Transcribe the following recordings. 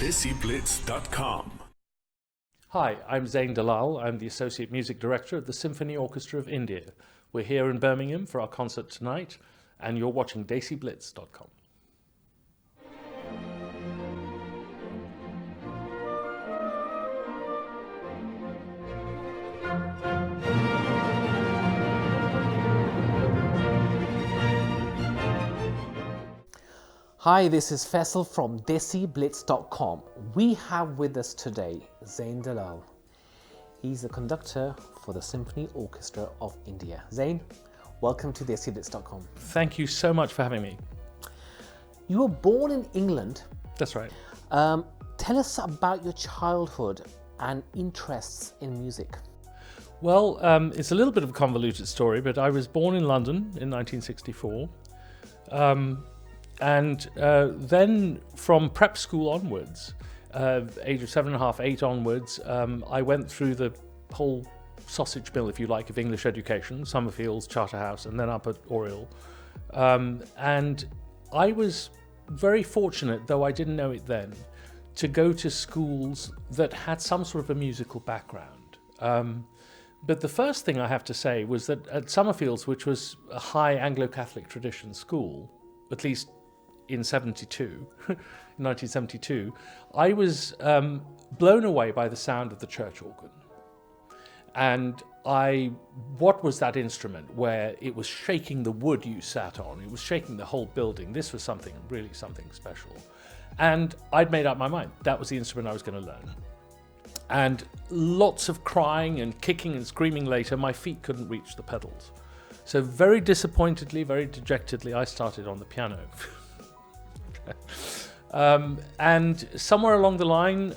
DESIblitz.com. Hi, I'm Zane Dalal. I'm the Associate Music Director of the Symphony Orchestra of India. We're here in Birmingham for our concert tonight, and you're watching DESIblitz.com. Hi, this is Faisal from DESIblitz.com. We have with us today Zane Dalal. He's a conductor for the Symphony Orchestra of India. Zane, welcome to DESIblitz.com. Thank you so much for having me. You were born in England. That's right. Tell us about your childhood and interests in music. Well, it's a little bit of a convoluted story, but I was born in London in 1964. And then from prep school onwards, age of 7.5, 8 onwards, I went through the whole sausage mill, if you like, of English education, Summerfields, Charterhouse, and then up at Oriel. And I was very fortunate, though I didn't know it then, to go to schools that had some sort of a musical background. But the first thing I have to say was that at Summerfields, which was a high Anglo-Catholic tradition school, at least in 1972, I was blown away by the sound of the church organ. And what was that instrument where it was shaking the wood you sat on? It was shaking the whole building. This was really something special. And I'd made up my mind. That was the instrument I was going to learn. And lots of crying and kicking and screaming later, my feet couldn't reach the pedals. So very disappointedly, very dejectedly, I started on the piano. And somewhere along the line,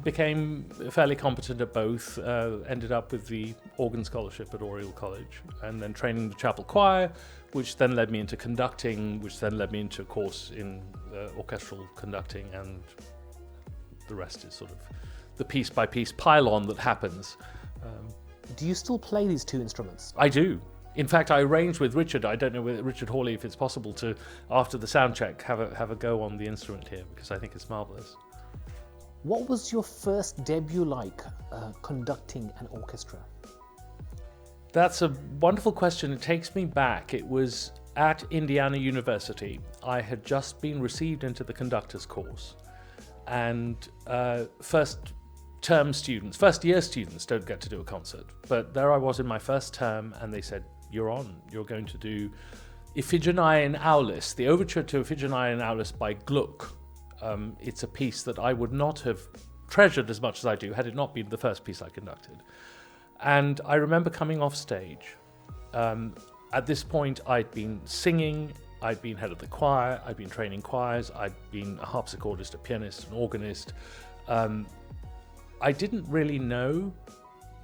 became fairly competent at both, ended up with the organ scholarship at Oriel College, and then training the chapel choir, which then led me into conducting, which then led me into a course in orchestral conducting, and the rest is sort of the piece-by-piece pile-on that happens. Do you still play these two instruments? I do. In fact, I arranged with Richard. I don't know with Richard Hawley if it's possible to, after the sound check, have a go on the instrument here, because I think it's marvelous. What was your first debut like conducting an orchestra? That's a wonderful question. It takes me back. It was at Indiana University. I had just been received into the conductor's course, and first year students don't get to do a concert. But there I was in my first term, and they said, you're going to do Iphigenia in Aulis, the overture to Iphigenia in Aulis by Gluck. It's a piece that I would not have treasured as much as I do had it not been the first piece I conducted. And I remember coming off stage. At this point, I'd been singing, I'd been head of the choir, I'd been training choirs, I'd been a harpsichordist, a pianist, an organist. I didn't really know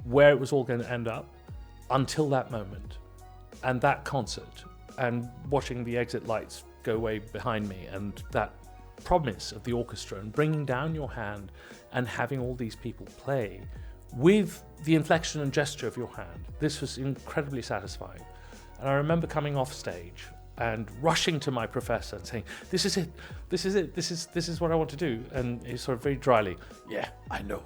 where it was all going to end up until that moment and that concert, and watching the exit lights go away behind me, and that promise of the orchestra, and bringing down your hand and having all these people play with the inflection and gesture of your hand. This was incredibly satisfying. And I remember coming off stage and rushing to my professor and saying, this is it, this is what I want to do. And he sort of very dryly, yeah, I know.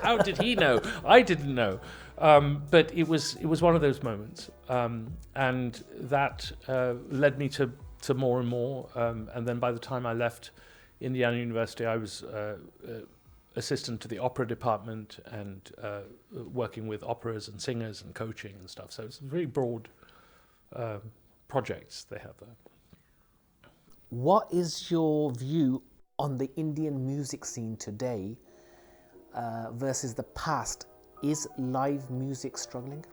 How did he know? I didn't know. But it was one of those moments. And that led me to more and more. And then by the time I left Indiana University, I was assistant to the opera department, and working with operas and singers and coaching and stuff. So it's very broad projects they have there. What is your view on the Indian music scene today versus the past? Is live music struggling?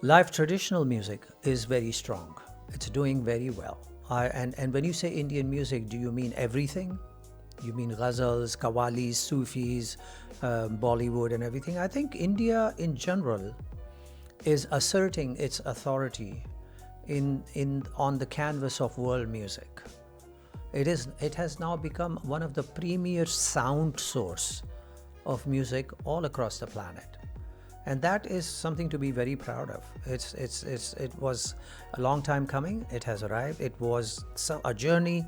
Live traditional music is very strong. It's doing very well. And when you say Indian music, do you mean everything? You mean ghazals, qawwalis, Sufis, Bollywood and everything? I think India in general is asserting its authority on the canvas of world music. It has now become one of the premier sound source of music all across the planet. And that is something to be very proud of. It was a long time coming. It has arrived. It was a journey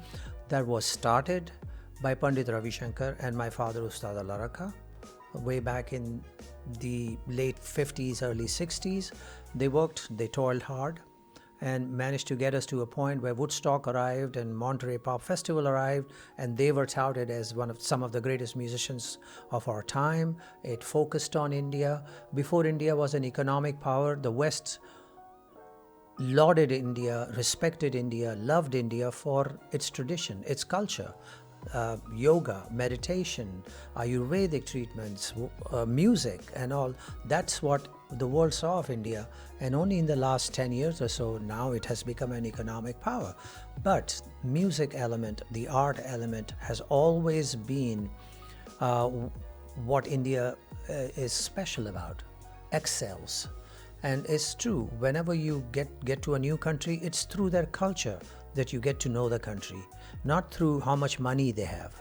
that was started by Pandit Ravi Shankar and my father Ustad Allah Rakha. Way back in the late 50s, early 60s, they worked, they toiled hard, and managed to get us to a point where Woodstock arrived and Monterey Pop Festival arrived, and they were touted as some of the greatest musicians of our time. It focused on India. Before India was an economic power, the West lauded India, respected India, loved India for its tradition, its culture. Yoga, meditation, Ayurvedic treatments, music and all. That's what the world saw of India, and only in the last 10 years or so now it has become an economic power. But music element, the art element has always been what India is special about, excels. And it's true, whenever you get to a new country, it's through their culture that you get to know the country, not through how much money they have.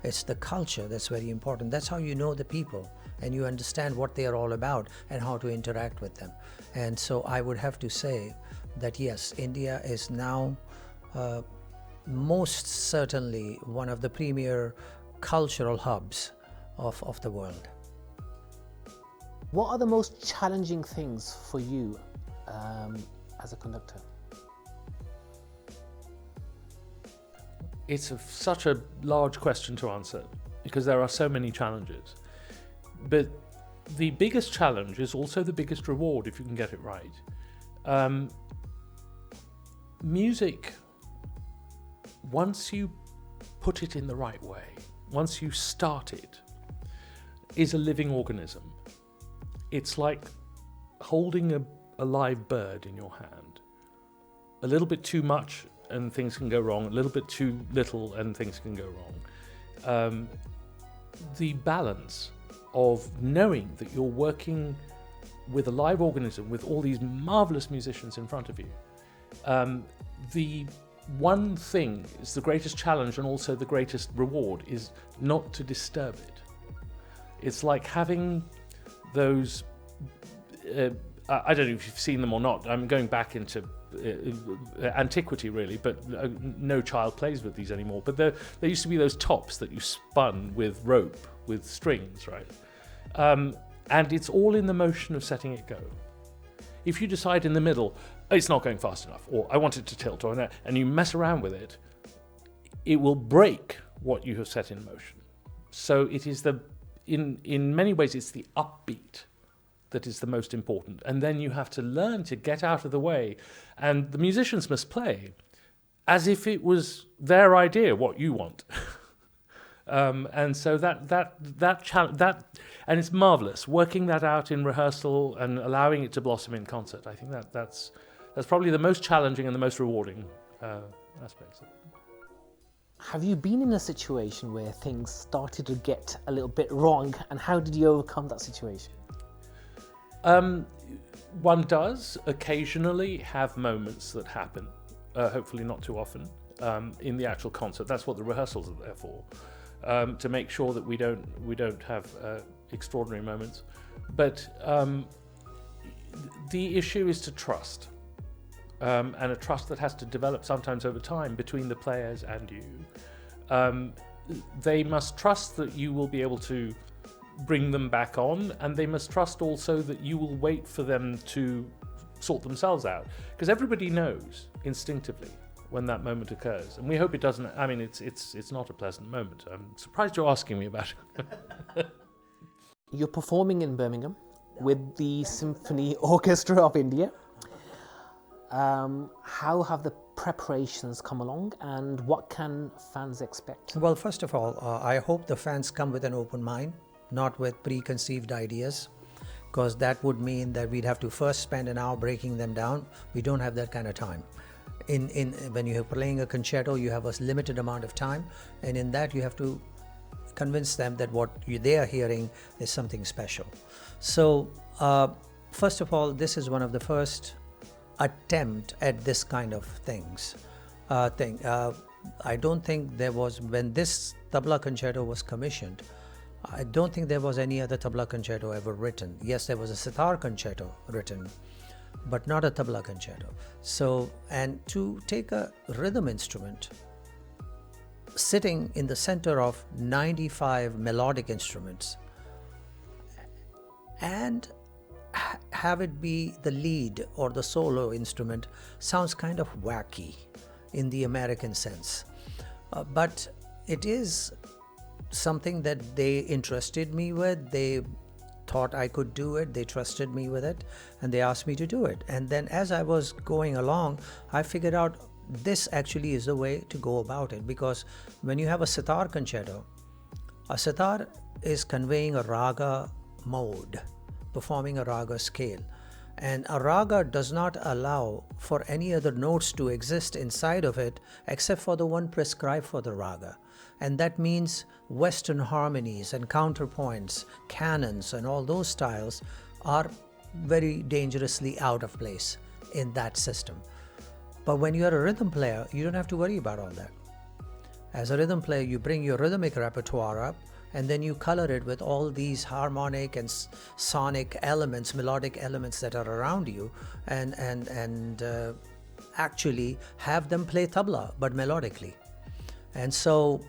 It's the culture that's very important. That's how you know the people and you understand what they are all about and how to interact with them. And so I would have to say that yes, India is now most certainly one of the premier cultural hubs of the world. What are the most challenging things for you as a conductor? It's such a large question to answer because there are so many challenges. But the biggest challenge is also the biggest reward if you can get it right. Music, once you put it in the right way, once you start it, is a living organism. It's like holding a live bird in your hand. A little bit too much and things can go wrong, a little bit too little and things can go wrong. The balance of knowing that you're working with a live organism with all these marvelous musicians in front of you, the one thing is the greatest challenge and also the greatest reward is not to disturb it. It's like having those, I don't know if you've seen them or not, I'm going back into antiquity really, but no child plays with these anymore. But there used to be those tops that you spun with rope, with strings, right? And it's all in the motion of setting it go. If you decide in the middle, it's not going fast enough, or I want it to tilt, or and you mess around with it, it will break what you have set in motion. So it is in many ways, it's the upbeat that is the most important. And then you have to learn to get out of the way. And the musicians must play as if it was their idea, what you want. And so that and it's marvelous, working that out in rehearsal and allowing it to blossom in concert. I think that's probably the most challenging and the most rewarding aspects of it. Have you been in a situation where things started to get a little bit wrong, and how did you overcome that situation? One does occasionally have moments that happen, hopefully not too often, in the actual concert. That's what the rehearsals are there for, to make sure that we don't have extraordinary moments. But the issue is to trust, and a trust that has to develop sometimes over time between the players and you. They must trust that you will be able to bring them back on, and they must trust also that you will wait for them to sort themselves out, because everybody knows instinctively when that moment occurs, and we hope it doesn't. I mean, it's not a pleasant moment. I'm surprised you're asking me about it. You're performing in Birmingham with the Symphony Orchestra of India. How have the preparations come along, and what can fans expect? Well, first of all, I hope the fans come with an open mind, not with preconceived ideas, because that would mean that we'd have to first spend an hour breaking them down. We don't have that kind of time. When you're playing a concerto, you have a limited amount of time, and in that you have to convince them that what they are hearing is something special. So, first of all, this is one of the first attempt at this kind of things. I don't think there was, when this tabla concerto was commissioned, I don't think there was any other tabla concerto ever written. Yes, there was a sitar concerto written, but not a tabla concerto. So, and to take a rhythm instrument sitting in the center of 95 melodic instruments and have it be the lead or the solo instrument sounds kind of wacky in the American sense. But it is something that they interested me with. They thought I could do it. They trusted me with it, and they asked me to do it. And then as I was going along, I figured out this actually is the way to go about it, because when you have a sitar concerto, a sitar is conveying a raga mode, performing a raga scale. And a raga does not allow for any other notes to exist inside of it except for the one prescribed for the raga. And that means Western harmonies and counterpoints, canons, and all those styles are very dangerously out of place in that system. But when you're a rhythm player, you don't have to worry about all that. As a rhythm player, you bring your rhythmic repertoire up, and then you color it with all these harmonic and sonic elements, melodic elements that are around you, and actually have them play tabla, but melodically. And so,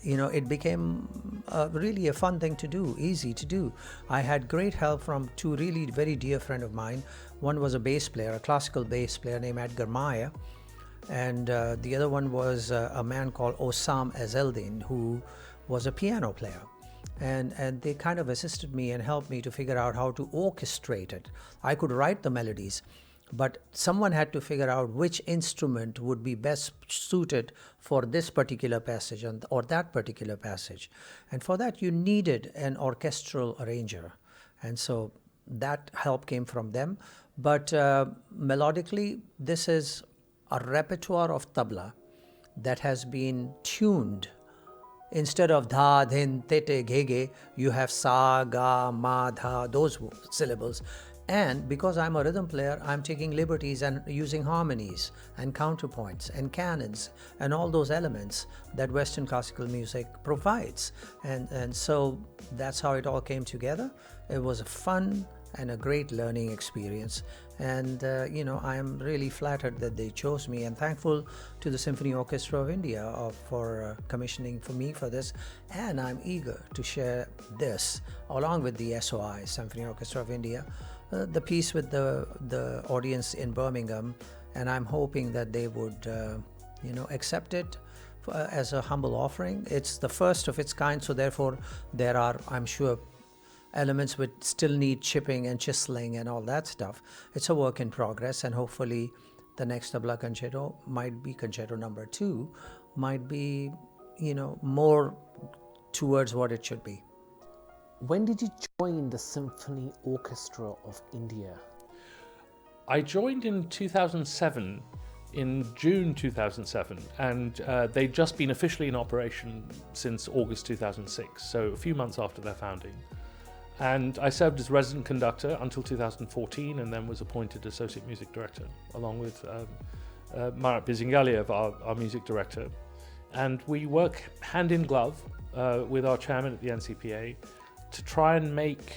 it became really a fun thing to do, easy to do. I had great help from two really very dear friends of mine. One was a bass player, a classical bass player named Edgar Maya, and the other one was a man called Osam Azeldin, who was a piano player. And they kind of assisted me and helped me to figure out how to orchestrate it. I could write the melodies, but someone had to figure out which instrument would be best suited for this particular passage or that particular passage. And for that, you needed an orchestral arranger. And so that help came from them. But melodically, this is a repertoire of tabla that has been tuned. Instead of dha, dhin, tete, ghege, you have sa, ga, ma, dha, those syllables. And because I'm a rhythm player, I'm taking liberties and using harmonies and counterpoints and canons and all those elements that Western classical music provides. And so that's how it all came together. It was a fun and a great learning experience. And, I am really flattered that they chose me, and thankful to the Symphony Orchestra of India for commissioning for me for this. And I'm eager to share this along with the SOI, Symphony Orchestra of India, the piece with the audience in Birmingham. And I'm hoping that they would, accept it as a humble offering. It's the first of its kind, so therefore there are, I'm sure, elements which still need chipping and chiseling and all that stuff. It's a work in progress, and hopefully the next tabla concerto might be concerto number 2, might be, more towards what it should be. When did you join the Symphony Orchestra of India? I joined in 2007, in June 2007, and they'd just been officially in operation since August 2006, so a few months after their founding. And I served as resident conductor until 2014, and then was appointed associate music director, along with Marat Bisengaliev, our music director. And we work hand in glove with our chairman at the NCPA to try and make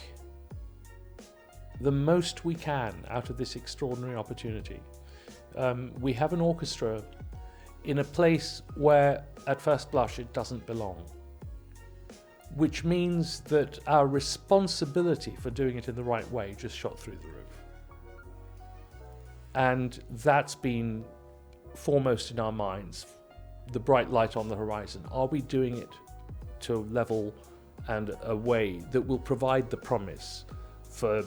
the most we can out of this extraordinary opportunity. We have an orchestra in a place where, at first blush, it doesn't belong, which means that our responsibility for doing it in the right way just shot through the roof. And that's been foremost in our minds, the bright light on the horizon. Are we doing it to a level and a way that will provide the promise for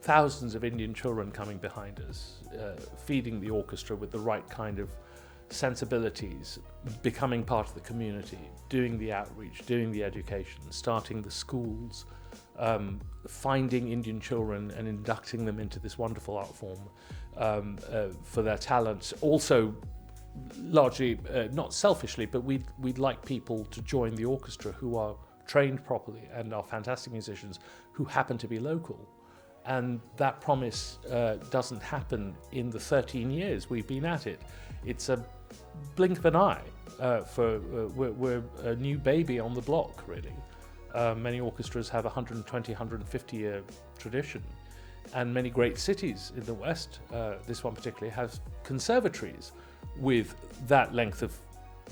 thousands of Indian children coming behind us, feeding the orchestra with the right kind of sensibilities, becoming part of the community, doing the outreach, doing the education, starting the schools, finding Indian children and inducting them into this wonderful art form for their talents. Also, largely, not selfishly, but we'd like people to join the orchestra who are trained properly and are fantastic musicians who happen to be local. And that promise doesn't happen in the 13 years we've been at it. It's a blink of an eye. We're a new baby on the block, really. Many orchestras have 120, 150 year tradition, and many great cities in the West, this one particularly, has conservatories with that length of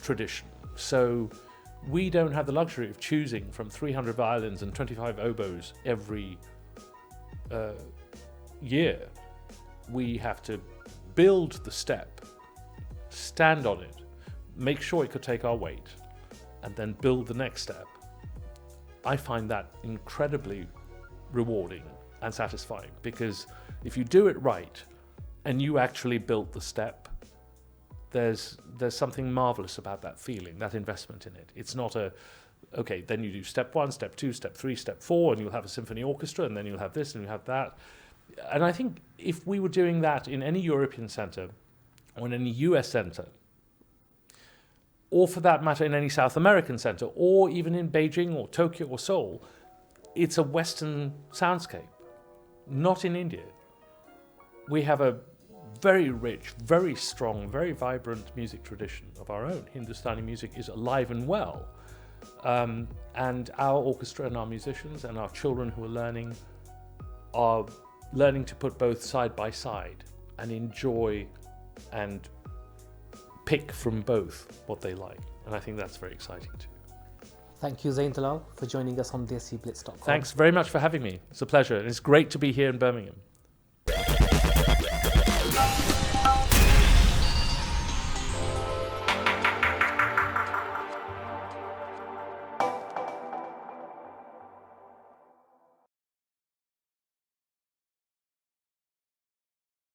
tradition. So we don't have the luxury of choosing from 300 violins and 25 oboes every year. We have to build the step, stand on it, make sure it could take our weight, and then build the next step. I find that incredibly rewarding and satisfying, because if you do it right and you actually built the step, there's something marvelous about that feeling, that investment in it. It's not okay, then you do step 1, step 2, step 3, step 4, and you'll have a symphony orchestra, and then you'll have this and you have that. And I think if we were doing that in any European centre or in any US centre, or for that matter in any South American centre, or even in Beijing or Tokyo or Seoul, it's a Western soundscape, not in India. We have a very rich, very strong, very vibrant music tradition of our own. Hindustani music is alive and well. And our orchestra and our musicians and our children who are learning to put both side by side and enjoy and pick from both what they like. And I think that's very exciting too. Thank you, Zane Dalal, for joining us on DESIblitz.com. Thanks very much for having me. It's a pleasure. And it's great to be here in Birmingham.